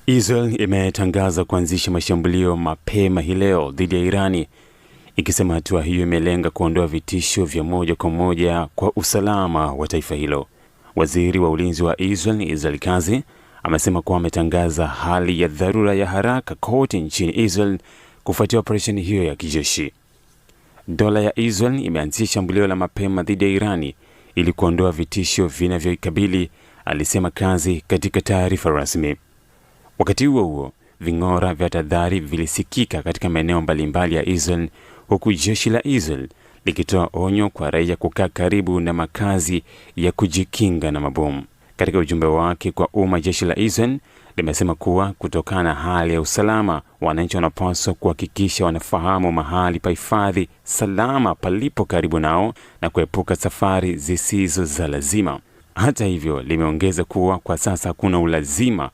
Israel imetangaza kuanzisha mashambulio mapema hii leo dhidi ya Irani, ikisema hatua hiyo imelenga kuondoa vitisho vya moja kwa moja kwa usalama wa taifa hilo. Waziri wa ulinzi wa Israel Katz amesema kuwa ametangaza hali ya dharura ya haraka kote nchini Israel kufuatia operesheni hiyo ya kijeshi. Dola ya Israel imeanzisha shambulio la mapema dhidi ya Irani ili kuondoa vitisho vinavyoikabili, alisema Katz katika taarifa rasmi. Wakati huo huo, ving'ora vya tahadhari vilisikika katika maeneo mbalimbali ya Israel, huku jeshi la Israel likitoa onyo kwa raia kukaa karibu na makazi ya kujikinga na mabomu. Katika ujumbe wake kwa umma, jeshi la Israel limesema kuwa kutokana na hali ya usalama, wananchi wanapaswa kuhakikisha wanafahamu mahali pa hifadhi salama palipo karibu nao na kuepuka safari zisizo za lazima. Hata hivyo, limeongeza kuwa kwa sasa hakuna ulazima